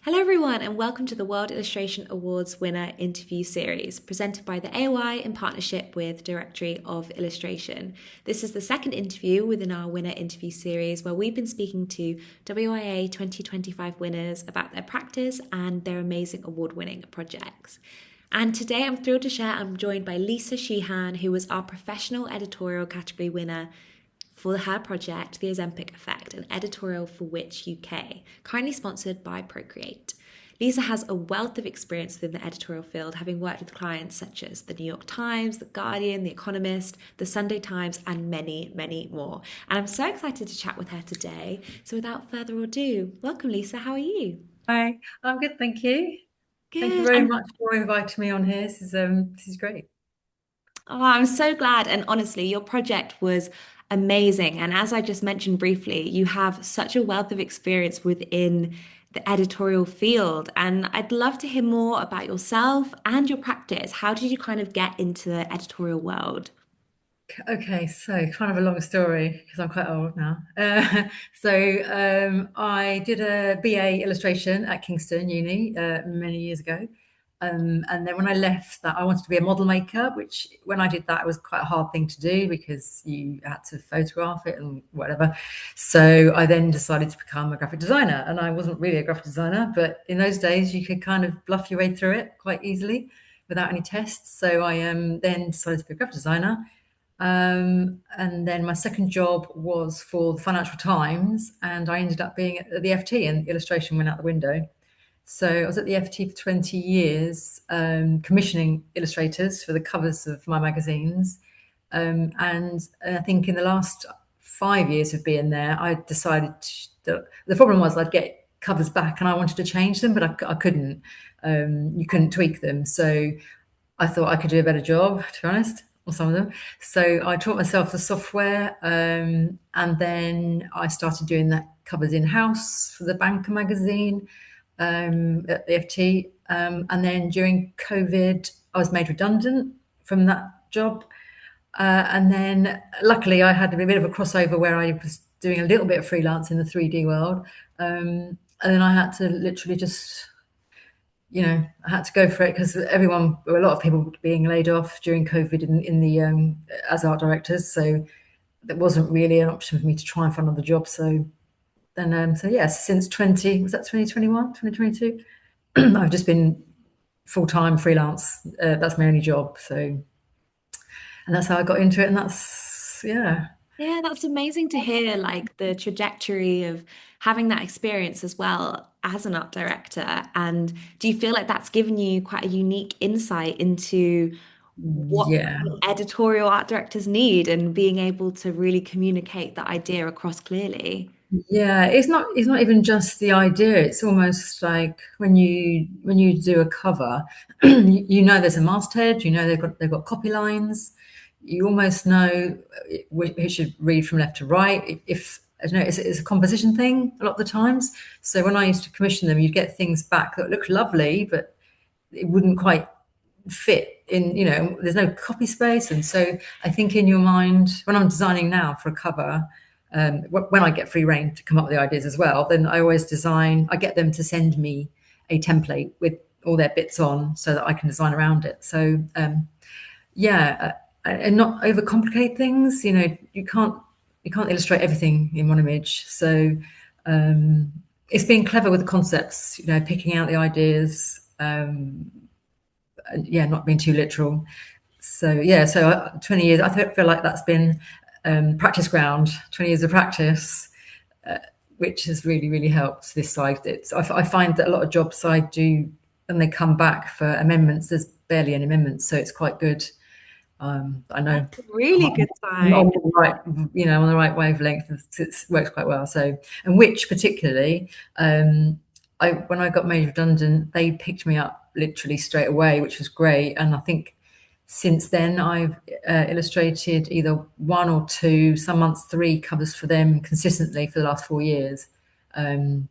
Hello, everyone, and welcome to the World Illustration Awards Winner Interview Series, presented by the AOI in partnership with Directory of Illustration. This is the second interview within our Winner Interview Series, where we've been speaking to WIA 2025 winners about their practice and their amazing award winning projects. And today I'm thrilled to share I'm joined by Lisa Sheehan, who was our professional editorial category winner for her project, The Ozempic Effect, an editorial for Which UK, currently sponsored by Procreate. Lisa has a wealth of experience within the editorial field, having worked with clients such as the New York Times, The Guardian, The Economist, The Sunday Times, and many, many more. And I'm so excited to chat with her today. So without further ado, welcome, Lisa. How are you? Hi, I'm good, thank you. Thank you Good. very much for inviting me on here. This is great. I'm so glad. And honestly, your project was amazing. And as I just mentioned briefly, you have such a wealth of experience within the editorial field. And I'd love to hear more about yourself and your practice. How did you kind of get into the editorial world? Okay, so kind of a long story because I'm quite old now. I did a BA illustration at Kingston Uni many years ago. And then when I left that, I wanted to be a model maker, which when I did that, it was quite a hard thing to do because you had to photograph it and whatever. So I then decided to become a graphic designer. And I wasn't really a graphic designer, but in those days, you could kind of bluff your way through it quite easily without any tests. So I then decided to be a graphic designer. And then my second job was for the Financial Times, and I ended up being at the FT, and illustration went out the window. So I was at the FT for 20 years, commissioning illustrators for the covers of my magazines. And I think in the last 5 years of being there, I decided that the problem was I'd get covers back and I wanted to change them, but I couldn't. You couldn't tweak them. So I thought I could do a better job, to be honest, or some of them. So I taught myself the software, and then I started doing that covers in house for the Banker magazine at the FT. And then during COVID, I was made redundant from that job. And then luckily, I had a bit of a crossover where I was doing a little bit of freelance in the 3D world. And then I had to literally just I had to go for it because a lot of people being laid off during COVID in the as art directors. So there wasn't really an option for me to try and find another job. So yes, since 2021, 2022, I've just been full time freelance. That's my only job. And that's how I got into it. And yeah. Yeah, that's amazing to hear, like the trajectory of having that experience as well as an art director. And do you feel like that's given you quite a unique insight into what Yeah. editorial art directors need and being able to really communicate that idea across clearly? Yeah, it's not even just the idea. It's almost like when you do a cover, you know there's a masthead, you know they've got copy lines. You almost know who should read from left to right. If I don't know, it's a composition thing a lot of the times. So when I used to commission them, you'd get things back that looked lovely, but it wouldn't quite fit in, there's no copy space. And so I think in your mind, when I'm designing now for a cover, when I get free reign to come up with the ideas as well, then I get them to send me a template with all their bits on so that I can design around it. So yeah, and not overcomplicate things. You can't illustrate everything in one image. So it's being clever with the concepts, picking out the ideas, yeah, not being too literal. So yeah, so 20 years, feel like that's been practice ground, 20 years of practice, which has really, really helped this side. I find that a lot of jobs I do, when they come back for amendments, there's barely any amendments, so it's quite good. I know That's a really good I'm sign. on the right, on the right wavelength. It works quite well. So, and which particularly, when I got made redundant, they picked me up literally straight away, which was great. And I think since then I've illustrated either one or two, some months three covers for them consistently for the last 4 years. And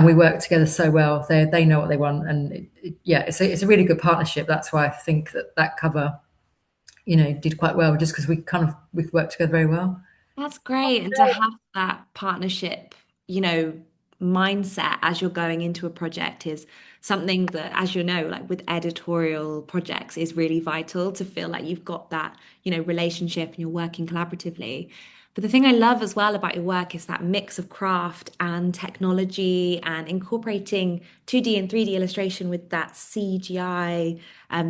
we work together so well. They know what they want, and yeah, it's a really good partnership. That's why I think that cover did quite well just because we've worked together very well. That's great. And to have that partnership, you know, mindset as you're going into a project is something that, as you know, like with editorial projects, is really vital to feel like you've got that, relationship and you're working collaboratively. But the thing I love as well about your work is that mix of craft and technology and incorporating 2D and 3D illustration with that CGI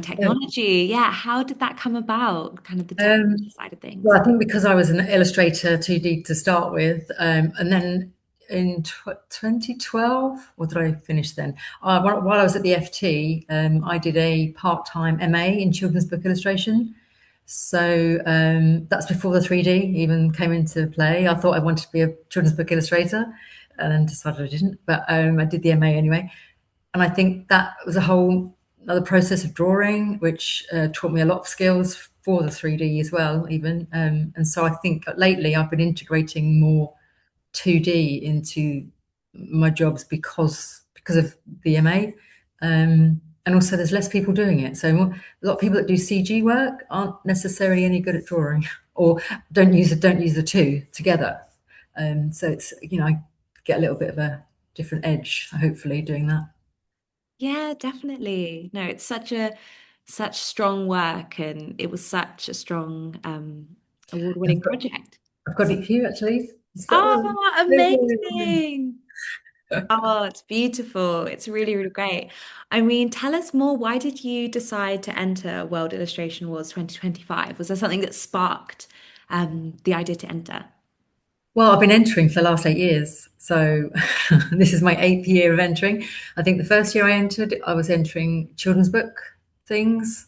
technology. Yeah, how did that come about? Kind of the technology Um, side of things. well, I think because I was an illustrator 2D to start with, and then in 2012, or did I finish then? While I was at the FT, I did a part-time MA in children's book illustration. So that's before the 3D even came into play. I thought I wanted to be a children's book illustrator, and then decided I didn't. But I did the MA anyway, and I think that was a whole another process of drawing, which taught me a lot of skills for the 3D as well, even. And so I think lately I've been integrating more 2D into my jobs because of the MA. And also there's less people doing it. So a lot of people that do CG work aren't necessarily any good at drawing or don't use the two together. So it's, I get a little bit of a different edge, hopefully, doing that. Yeah, definitely. No, it's such strong work and it was such a strong I've award-winning got, project. I've got it here actually. It's got Oh, amazing. Oh, it's beautiful. It's really, really great. I mean, tell us more. Why did you decide to enter World Illustration Awards 2025? Was there something that sparked the idea to enter? Well, I've been entering for the last 8 years. So this is my eighth year of entering. I think the first year I entered, I was entering children's book things.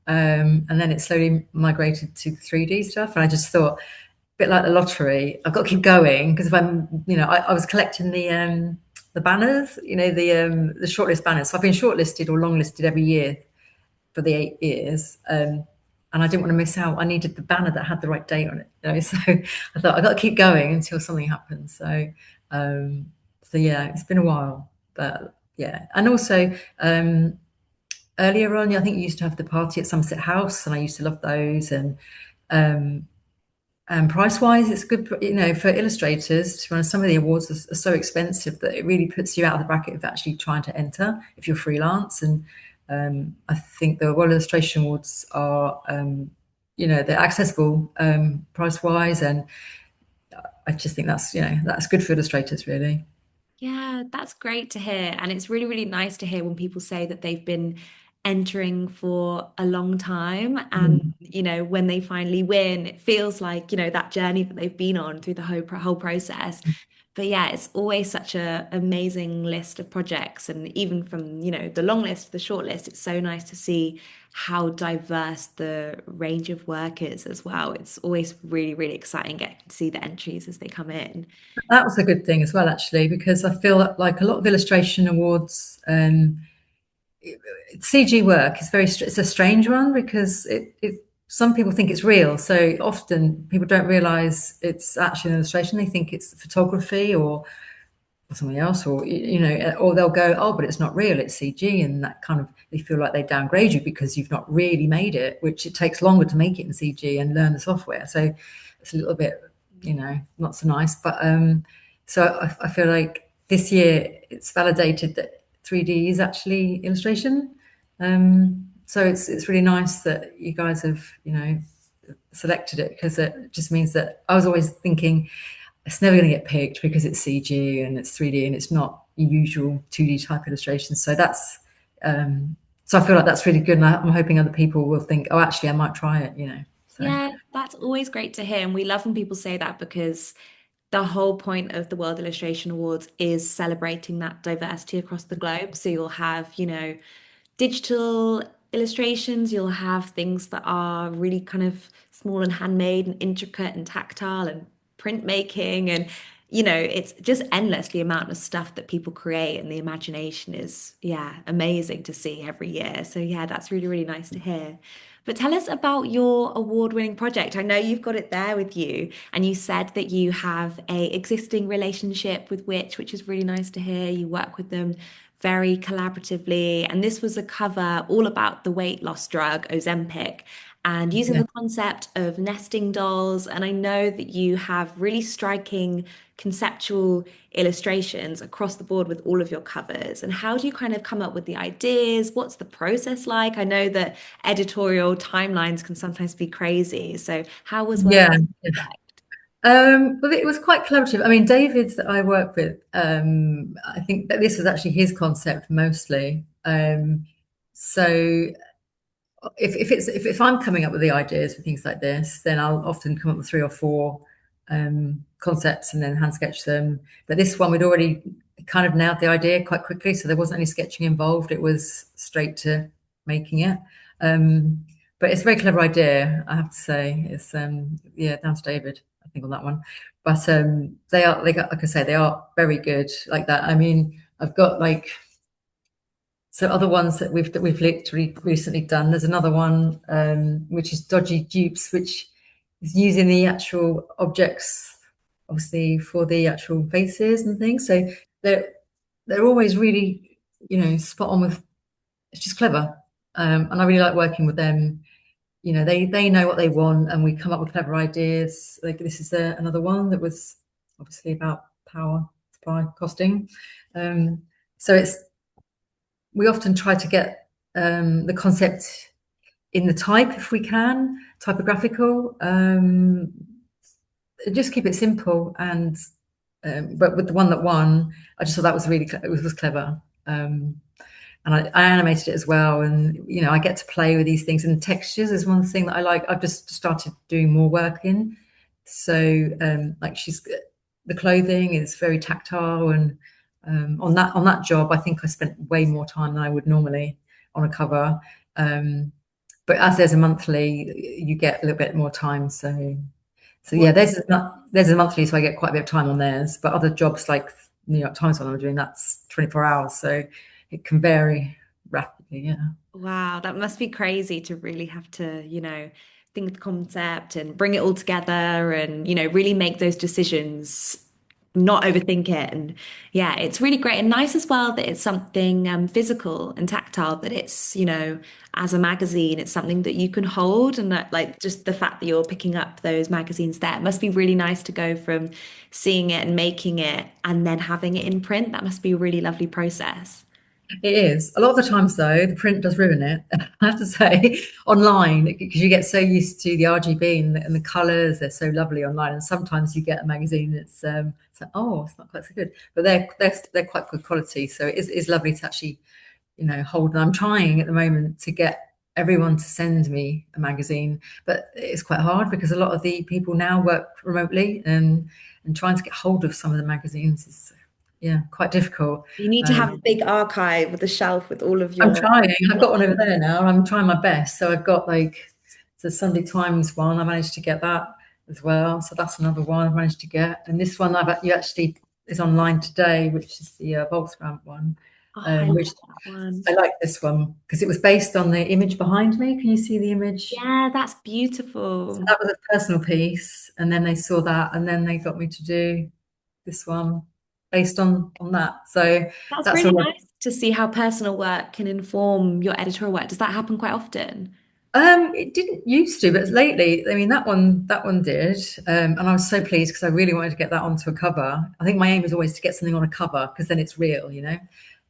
And then it slowly migrated to the 3D stuff. And I just thought, a bit like the lottery, I've got to keep going because if I was collecting the banners, the shortlist banners. So I've been shortlisted or longlisted every year for the 8 years. And I didn't want to miss out. I needed the banner that had the right date on it. So I thought I've got to keep going until something happens. Um, so yeah, it's been a while, but yeah. And also earlier on, I think you used to have the party at Somerset House, and I used to love those. Um, and price wise, it's good, for illustrators. To be honest, some of the awards are so expensive that it really puts you out of the bracket of actually trying to enter if you're freelance. And I think the World Illustration Awards are, they're accessible price wise, and I just think that's good for illustrators, really. Yeah, that's great to hear. And it's really, really nice to hear when people say that they've been entering for a long time. And, Mm. when they finally win, it feels like, that journey that they've been on through the whole process. But yeah, it's always such a amazing list of projects. And even from, the long list to the short list, it's so nice to see how diverse the range of work is as well. It's always really, really exciting getting to see the entries as they come in. That was a good thing as well, actually, because I feel like a lot of illustration awards, CG work is it's a strange one because some people think it's real. So often people don't realize it's actually an illustration. They think it's photography or something else, or or they'll go, oh, but it's not real, it's CG, and that kind of they feel like they downgrade you because you've not really made it, which it takes longer to make it in CG and learn the software. So it's a little bit, not so nice. But so I feel like this year it's validated that 3D is actually illustration. So it's really nice that you guys have selected it because it just means that I was always thinking it's never going to get picked because it's CG and it's 3D and it's not usual 2D type illustrations. So so I feel like that's really good, and I'm hoping other people will think, oh, actually, I might try it. So Yeah, that's always great to hear. And we love when people say that because the whole point of the World Illustration Awards is celebrating that diversity across the globe. So you'll have, digital illustrations, you'll have things that are really kind of small and handmade and intricate and tactile and printmaking. And, it's just endless the amount of stuff that people create. And the imagination is, yeah, amazing to see every year. So, yeah, that's really, really nice to hear. But tell us about your award-winning project. I know you've got it there with you, and you said that you have a existing relationship with which is really nice to hear. You work with them very collaboratively, and this was a cover all about the weight loss drug Ozempic and using yeah, the concept of nesting dolls. And I know that you have really striking conceptual illustrations across the board with all of your covers. And how do you kind of come up with the ideas? What's the process like? I know that editorial timelines can sometimes be crazy. So how was working Yeah. on the project? Well, it was quite collaborative. I mean, David that I work with, I think that this was actually his concept mostly. So if I'm coming up with the ideas for things like this, then I'll often come up with 3 or 4 concepts and then hand sketch them. But this one, we'd already kind of nailed the idea quite quickly, so there wasn't any sketching involved. It was straight to making it. But it's a very clever idea, I have to say. It's yeah, down to David, I think, on that one. But they got, like I say, they are very good like that. I mean, I've got like, so other ones that we've literally recently done. There's another one which is dodgy dupes, which is using the actual objects, obviously, for the actual faces and things. So they're always really, spot on with. It's just clever, and I really like working with them. They know what they want, and we come up with clever ideas. Like this is another one that was obviously about power supply costing. So we often try to get the concept in the type if we can, typographical. Just keep it simple, and but with the one that won, I just thought that was really it was clever. And I animated it as well, and I get to play with these things. And textures is one thing that I like. I've just started doing more work in. So like the clothing is very tactile, and on that job, I think I spent way more time than I would normally on a cover. But as there's a monthly, you get a little bit more time. So yeah, there's a monthly, so I get quite a bit of time on theirs. But other jobs like New York Times one I'm doing, that's 24 hours, so it can vary rapidly. Yeah. Wow, that must be crazy to really have to, think of the concept and bring it all together and, really make those decisions, not overthink it. And yeah, it's really great and nice as well that it's something physical and tactile, that it's, as a magazine, it's something that you can hold. And that, like, just the fact that you're picking up those magazines there, it must be really nice to go from seeing it and making it and then having it in print. That must be a really lovely process. It is. A lot of the times, though, the print does ruin it, I have to say, online, because you get so used to the RGB and the colours. They're so lovely online. And sometimes you get a magazine that's it's like, oh, it's not quite so good. But they're quite good quality. So it's lovely to actually, hold. And I'm trying at the moment to get everyone to send me a magazine. But it's quite hard because a lot of the people now work remotely, and trying to get hold of some of the magazines is, yeah, quite difficult. You need to have a big archive with a shelf with all of I'm your. trying. I've got one over there now. I'm trying my best. So I've got like the Sunday Times one. I managed to get that as well. So that's another one I've managed to get. And this one you actually is online today, which is the Volkswagen one. Oh, I love Which that one. I like this one because it was based on the image behind me. Can you see the image? Yeah, that's So beautiful. that was a personal piece, and then they saw that, and then they got me to do this one based on that. So That's that's really all. nice to see how personal work can inform your editorial work. Does that happen quite often? It didn't used to, but lately, I mean, that one did, and I was so pleased because I really wanted to get that onto a cover. I think my aim is always to get something on a cover because then it's real.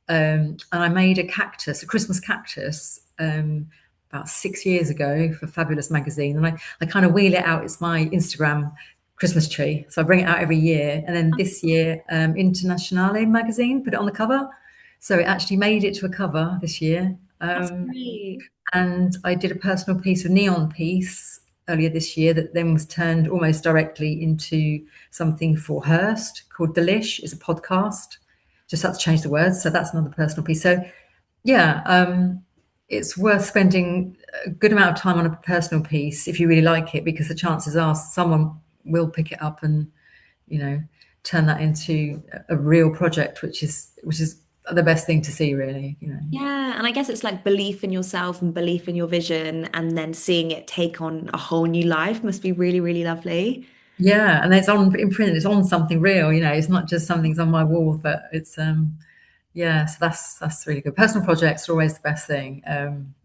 And I made a Christmas cactus, about 6 years ago for Fabulous magazine, and I kind of wheel it out. It's my Instagram Christmas tree, so I bring it out every year. And then this year, Internationale magazine put it on the cover, so it actually made it to a cover this year. That's great. And I did a personal piece, a neon piece earlier this year that then was turned almost directly into something for Hearst called Delish. It's a podcast. Just had to change the words. So that's another personal piece. So yeah, it's worth spending a good amount of time on a personal piece if you really like it, because the chances are someone will pick it up and, turn that into a real project, which is the best thing to see, really. Yeah, and I guess it's like belief in yourself and belief in your vision, and then seeing it take on a whole new life must be really, really lovely. Yeah, and it's on in print. It's on something real. It's not just something's on my wall, but it's yeah. So that's really good. Personal projects are always the best thing.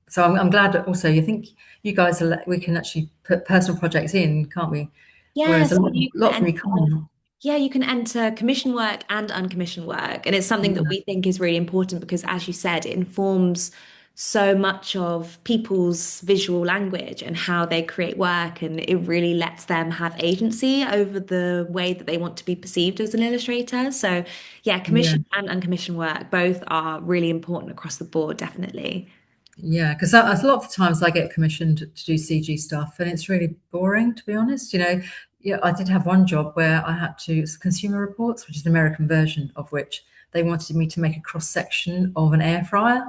So I'm glad that also you think you guys we can actually put personal projects in, can't we? Yeah, Whereas a so lot, you lot can of we can't. Yeah, you can enter commission work and uncommissioned work. And it's something that Yeah. we think is really important because, as you said, it informs so much of people's visual language and how they create work. And it really lets them have agency over the way that they want to be perceived as an illustrator. So, yeah, Yeah. commission and uncommissioned work both are really important across the board, definitely. Yeah, because a lot of the times I get commissioned to do CG stuff, and it's really boring, to be honest. Yeah, I did have one job where I had to it's consumer reports, which is the American version of which they wanted me to make a cross section of an air fryer.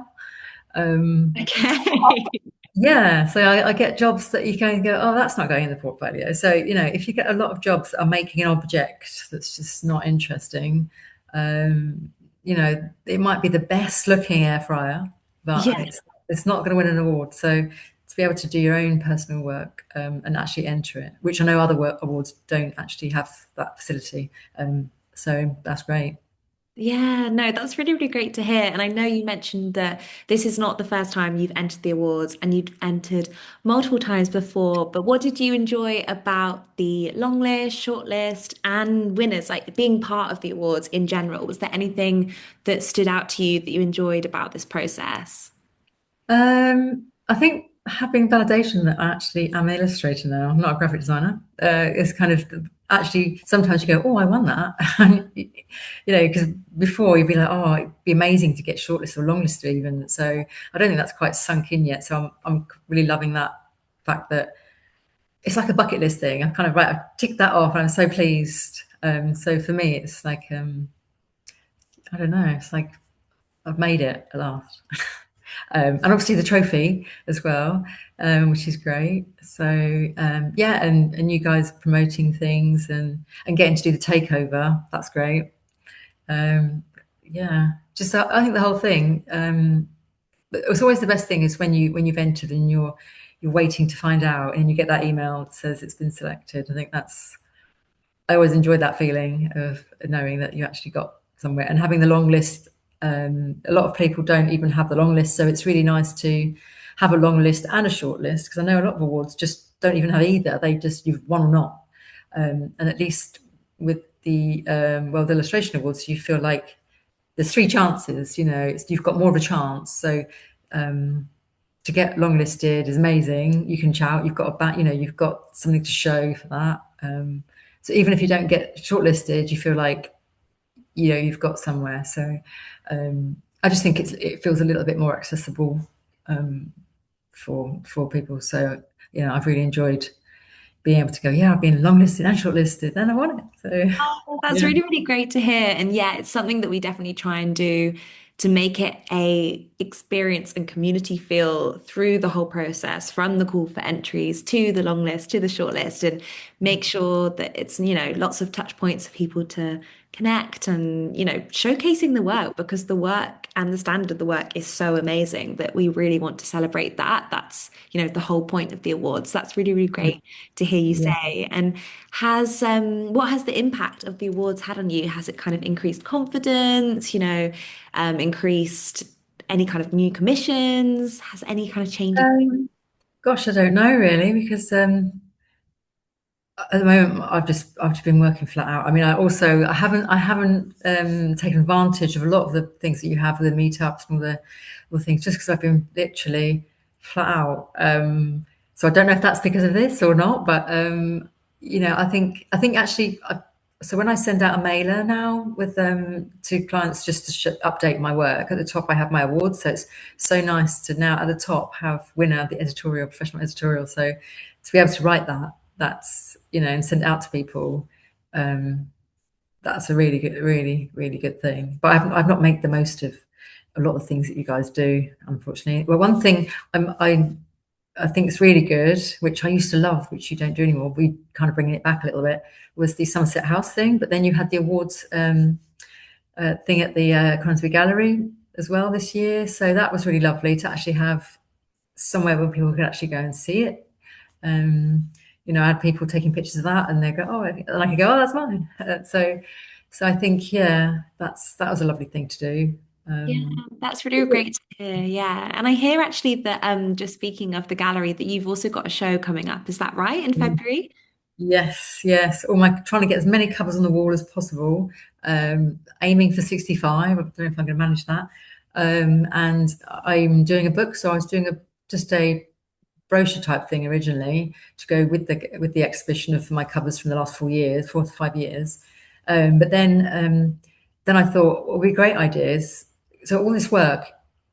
Um, Okay. yeah, so I get jobs that you can go, oh, that's not going in the portfolio. So if you get a lot of jobs that are making an object that's just not interesting, it might be the best looking air fryer, but Yeah. it's not going to win an award. So to be able to do your own personal work and actually enter it, which I know other work awards don't actually have that facility. So that's great. Yeah, no, that's really, really great to hear. And I know you mentioned that this is not the first time you've entered the awards and you've entered multiple times before, but what did you enjoy about the long list, short list, and winners, like being part of the awards in general? Was there anything that stood out to you that you enjoyed about this process? I think having validation that I actually am an illustrator now, I'm not a graphic designer, is kind of actually sometimes you go, oh, I won that. Because before you'd be like, oh, it'd be amazing to get shortlisted or longlisted even. So I don't think that's quite sunk in yet. So I'm really loving that fact that it's like a bucket list thing. I'm kind of right, I've ticked that off and I'm so pleased. So for me, it's like, I don't know, it's like I've made it at last. And obviously the trophy as well, which is great. So yeah, and you guys promoting things and getting to do the takeover, that's great. Um, yeah, just I think the whole thing. But it's always the best thing is when you've entered and you're waiting to find out and you get that email that says it's been selected. I think that's I always enjoyed that feeling of knowing that you actually got somewhere and having the long list. A lot of people don't even have the long list, so it's really nice to have a long list and a short list because I know a lot of awards just don't even have either. They just you've won or not, and at least with the World Illustration Awards, you feel like there's three chances. You've got more of a chance. So to get longlisted is amazing. You can shout. You've got a bat. You've got something to show for that. So even if you don't get shortlisted, you feel like you've got somewhere. So I just think it feels a little bit more accessible um, for people. So I've really enjoyed being able to go. Yeah, I've been longlisted and shortlisted, and I won it. So Oh, that's yeah, really, really great to hear. And yeah, it's something that we definitely try and do to make it a experience and community feel through the whole process, from the call for entries to the long list to the short list, and make sure that it's, lots of touch points for people to connect and, showcasing the work because the work and the standard of the work is so amazing that we really want to celebrate that. That's, the whole point of the awards. That's really, really great to hear you yeah. say. And what has the impact of the awards had on you? Has it kind of increased confidence, increased any kind of new commissions? Has any kind of change? Gosh, I don't know really because at the moment I've just been working flat out. I mean, I haven't taken advantage of a lot of the things that you have with the meetups and all the things just because I've been literally flat out. So I don't know if that's because of this or not, but I think actually. So when I send out a mailer now with to clients just to update my work, at the top I have my awards. So it's so nice to now at the top have winner, the editorial, professional editorial. So to be able to write that, and send it out to people, that's a really good, really, really good thing. But I've not made the most of a lot of things that you guys do, unfortunately. Well, one thing I think it's really good, which I used to love, which you don't do anymore. We kind of bringing it back a little bit was the Somerset House thing, but then you had the awards thing at the Conisby Gallery as well this year. So that was really lovely to actually have somewhere where people could actually go and see it. Um, I had people taking pictures of that, and they go, "Oh," and I could go, "Oh, that's mine." So I think, yeah, that was a lovely thing to do. Yeah, that's really great to hear. Yeah. And I hear actually that just speaking of the gallery, that you've also got a show coming up. Is that right, in February? Yes, yes. All my trying to get as many covers on the wall as possible. Aiming for 65. I don't know if I'm going to manage that. And I'm doing a book, so I was doing just a brochure type thing originally to go with the exhibition of my covers from the last 4 years, 4 to 5 years. But then I thought, what would be great ideas? So all this work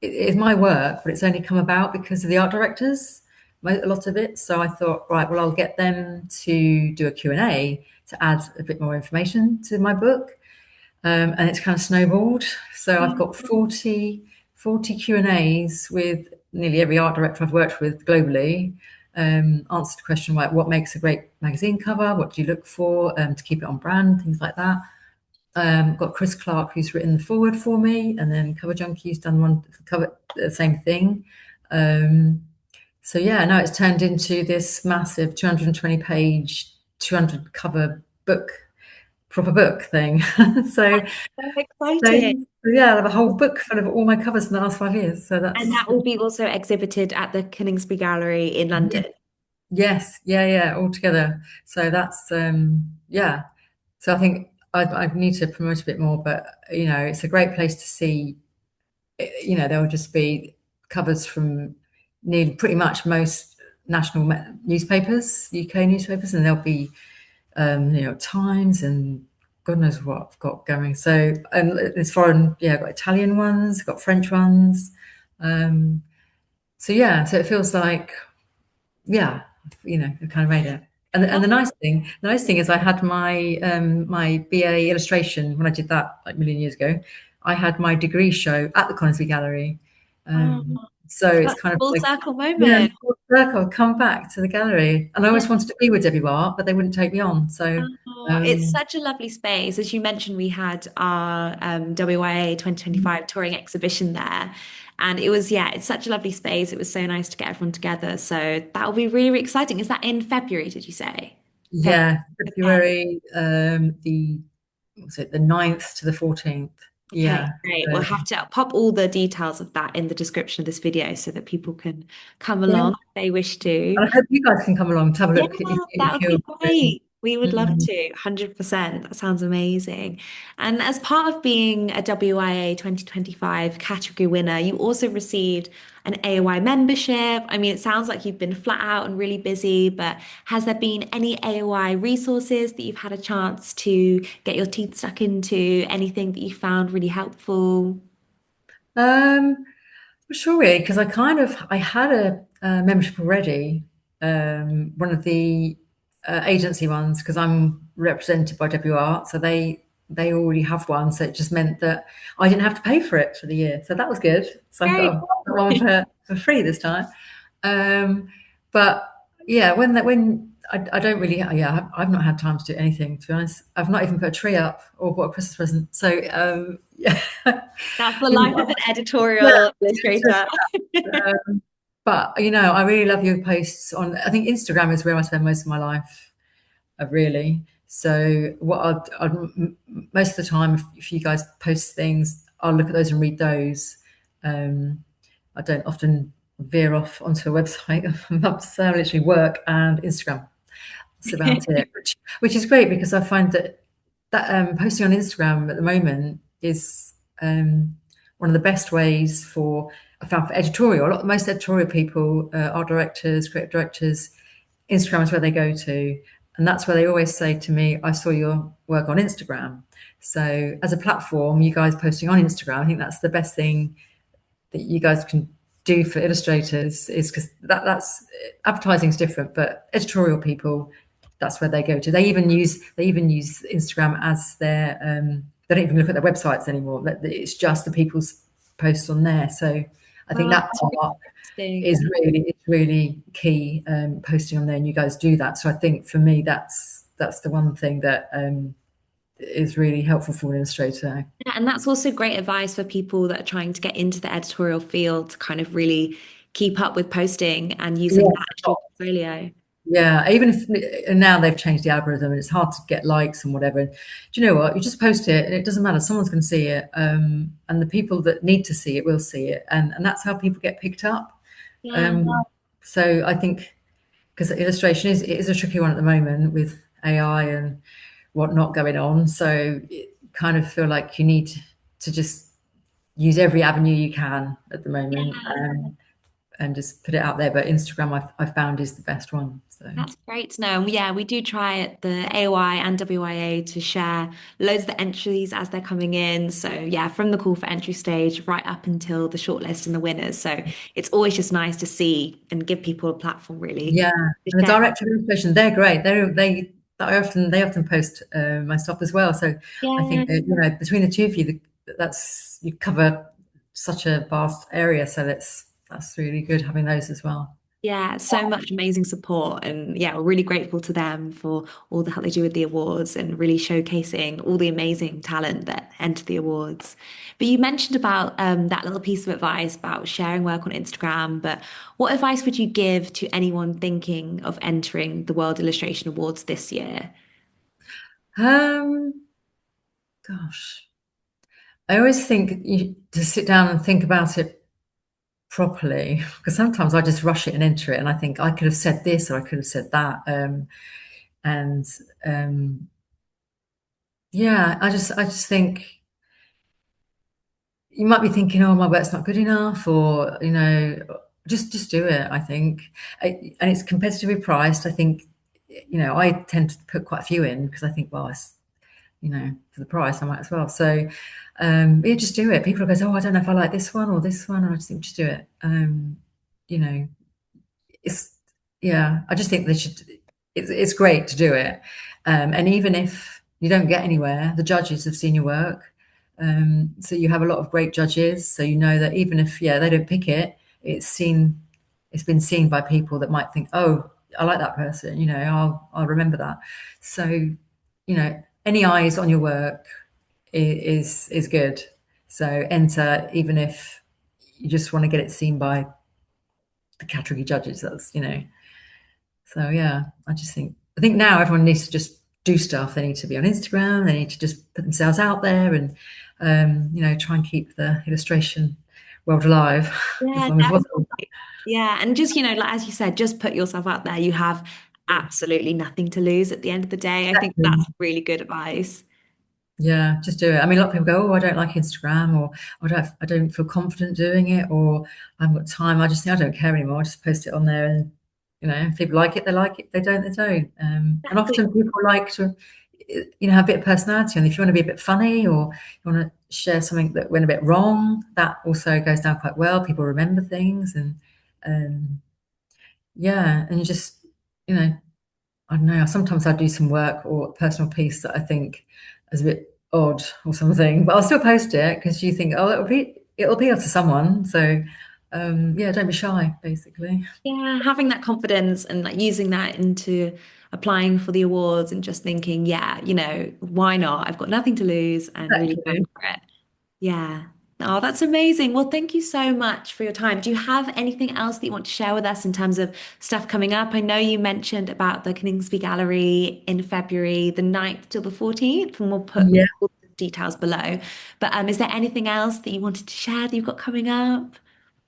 it is my work, but it's only come about because of the art directors, a lot of it. So I thought, right, well, I'll get them to do a Q&A to add a bit more information to my book. And it's kind of snowballed. So I've got 40 Q&As with nearly every art director I've worked with globally. Answered the question like, what makes a great magazine cover? What do you look for to keep it on brand? Things like that. Got Chris Clark, who's written the forward for me, and then Cover Junkie's done one cover the same thing. So yeah, now it's turned into this massive 220 page, 200 cover book, proper book thing. so, So so exciting. yeah, I have a whole book full of all my covers in the last 5 years. So And that's that will be also exhibited at the Kingsbury Gallery in yeah, London. yes, yeah, all together. So that's yeah. So I think I need to promote a bit more, but it's a great place to see. There will just be covers from nearly pretty much most national newspapers, UK newspapers, and there'll be New York Times and God knows what I've got going. So there's foreign, yeah, I've got Italian ones, got French ones. So yeah, so it feels like, yeah, I've kind of made it. And the nice thing is I had my BA illustration when I did that like a million years ago. I had my degree show at the Conisbee Gallery. Oh, So it's such kind a of full like, circle yeah, moment. full circle, come back to the gallery. And I Yeah. always wanted to be with Debbie Wart, but they wouldn't take me on. So Oh, it's um, such a lovely space. As you mentioned, we had our WIA 2025 touring exhibition there. And it was, yeah, it's such a lovely space. It was so nice to get everyone together. So that'll be really, really exciting. Is that in February, did you say? February. yeah, Okay. February, the was it the 9th to the 14th? Okay, Yeah. great. We'll So, have to pop all the details of that in the description of this video so that people can come yeah. along if they wish to. And I hope you guys can come along to have a Yeah, look that if would you're be great. We would love mm. to, 100%. That sounds amazing. And as part of being a WIA 2025 category winner, you also received an AOI membership. I mean, it sounds like you've been flat out and really busy, but has there been any AOI resources that you've had a chance to get your teeth stuck into? Anything that you found really helpful? um Sure, really, because I had a membership already, one of the agency ones, because I'm represented by WR, so they already have one. So it just meant that I didn't have to pay for it for the year, so that was good. So I Great. got one for free this time. But yeah, when I don't really, yeah, I've not had time to do anything, to be honest. I've not even put a tree up or bought a Christmas present. So yeah, That's the you life of know, an yeah. editorial illustrator. But I really love your posts on. I think Instagram is where I spend most of my life, really. So most of the time, if you guys post things, I'll look at those and read those. Um, I don't often veer off onto a website. So I literally work and Instagram. That's about it, which is great because I find that posting on Instagram at the moment is one of the best ways I found for editorial. Most editorial people, art directors, creative directors, Instagram is where they go to, and that's where they always say to me, "I saw your work on Instagram." So as a platform, you guys posting on Instagram, I think that's the best thing that you guys can do for illustrators is because that's advertising is different, but editorial people, that's where they go to. They even use Instagram as their they don't even look at their websites anymore. It's just the people's posts on there. So I think Wow, that part interesting. is really key, posting on there, and you guys do that. So I think for me that's the one thing that is really helpful for an illustrator. Yeah, and that's also great advice for people that are trying to get into the editorial field to kind of really keep up with posting and using Yes. that as your portfolio. Yeah, even if and now they've changed the algorithm and it's hard to get likes and whatever. Do you know what? You just post it and it doesn't matter. Someone's going to see it, and the people that need to see it will see it, and that's how people get picked up. Yeah. Um, so I think because illustration is a tricky one at the moment with AI and whatnot going on. So it kind of feel like you need to just use every avenue you can at the moment, and just put it out there. But Instagram, I've found is the best one. So That's great to know. And yeah, we do try at the AOI and WIA to share loads of the entries as they're coming in. So yeah, from the call for entry stage right up until the shortlist and the winners. So it's always just nice to see and give people a platform really yeah, to and the share. director of illustration, they're great. They often post my stuff as well. So I Yeah. think between the two of you, that's you cover such a vast area. So that's really good having those as well. Yeah, so much amazing support. And yeah, we're really grateful to them for all the help they do with the awards and really showcasing all the amazing talent that enter the awards. But you mentioned about that little piece of advice about sharing work on Instagram. But what advice would you give to anyone thinking of entering the World Illustration Awards this year? Um, Gosh, I always think to sit down and think about it properly, because sometimes I just rush it and enter it, and I think I could have said this or I could have said that, and um, yeah, I just think you might be thinking, oh, my work's not good enough, or just do it. I think, and it's competitively priced. I think, I tend to put quite a few in because I think, well, for the price, I might as well. So, yeah, just do it. People go, oh, I don't know if I like this one or this one, and I just think, just do it. You know, it's yeah. I just think they should. It's great to do it, and even if you don't get anywhere, the judges have seen your work, so you have a lot of great judges. So you know that even if they don't pick it, it's seen. It's been seen by people that might think, oh, I like that person. I'll remember that. So, any eyes on your work is good. So enter, even if you just want to get it seen by the category judges. So yeah, I think now everyone needs to just do stuff. They need to be on Instagram. They need to just put themselves out there and try and keep the illustration world alive as Yeah, long as possible. definitely. Yeah, and just, like as you said, just put yourself out there. You have absolutely nothing to lose at the end of the day. I think Exactly. that's really good advice. Yeah, just do it. I mean, a lot of people go, "Oh, I don't like Instagram," or I don't feel confident doing it," or "I haven't got time." I just think I don't care anymore. I just post it on there, and if people like it, they like it. If they don't, they don't. And Exactly. often people like to, have a bit of personality. And if you want to be a bit funny or you want to share something that went a bit wrong, that also goes down quite well. People remember things, and yeah, and you just, you know, I don't know. Sometimes I do some work or a personal piece that I think is a bit odd or something, but I'll still post it because you think, oh, it'll appeal to someone. So, yeah, don't be shy, basically. Yeah, having that confidence and like using that into applying for the awards and just thinking, yeah, why not? I've got nothing to lose and really go Exactly. for it. Yeah. Oh, that's amazing. Well, thank you so much for your time. Do you have anything else that you want to share with us in terms of stuff coming up? I know you mentioned about the Kingsby Gallery in February, the 9th till the 14th, and we'll put Yeah, all the details below. But is there anything else that you wanted to share that you've got coming up?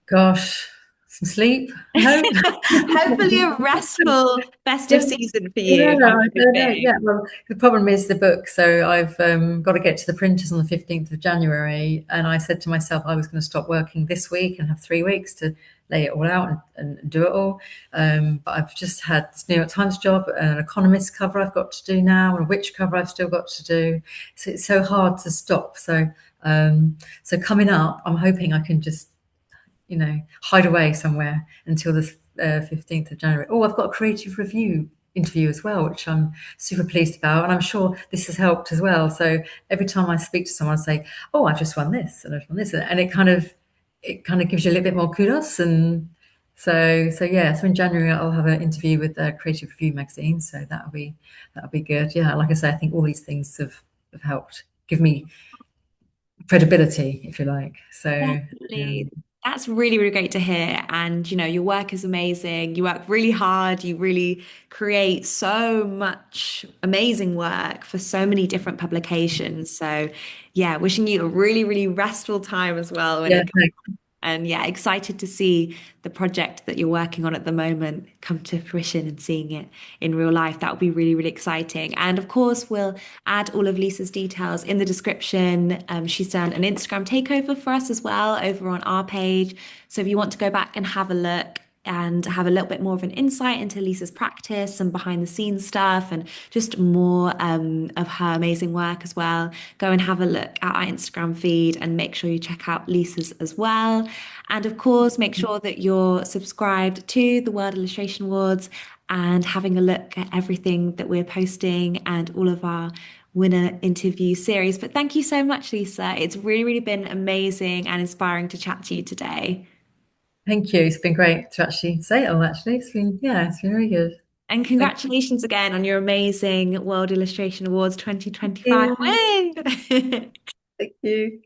gosh, some sleep, I hope. Hopefully a restful festive Yeah, season for yeah, you. I'm I don't know. hoping. Yeah, well, the problem is the book. So I've got to get to the printers on the 15th of January. And I said to myself I was going to stop working this week and have 3 weeks to lay it all out and do it all. But I've just had this New York Times job, an Economist cover I've got to do now, and a Witch cover I've still got to do. So it's so hard to stop. So coming up, I'm hoping I can just hide away somewhere until the 15th of January. Oh, I've got a creative review interview as well, which I'm super pleased about. And I'm sure this has helped as well. So every time I speak to someone, I say, oh, I've just won this and I've won this. And it kind of gives you a little bit more kudos. And so yeah, so in January I'll have an interview with Creative Review magazine. So that'll be good. Yeah, like I say, I think all these things have helped give me credibility, if you like. So Definitely. That's really, really great to hear. And, your work is amazing. You work really hard. You really create so much amazing work for so many different publications. So, yeah, wishing you a really, really restful time as well when yeah, it thanks. And yeah, excited to see the project that you're working on at the moment come to fruition and seeing it in real life. That would be really, really exciting. And of course, we'll add all of Lisa's details in the description. She's done an Instagram takeover for us as well over on our page. So if you want to go back and have a look, and have a little bit more of an insight into Lisa's practice and behind the scenes stuff and just more of her amazing work as well. Go and have a look at our Instagram feed and make sure you check out Lisa's as well. And of course, make sure that you're subscribed to the World Illustration Awards and having a look at everything that we're posting and all of our winner interview series. But thank you so much, Lisa. It's really, really been amazing and inspiring to chat to you today. Thank you. It's been great to actually say it all, actually. It's been really good. And Thank congratulations again on your amazing World Illustration Awards 2025 you. win! Thank you.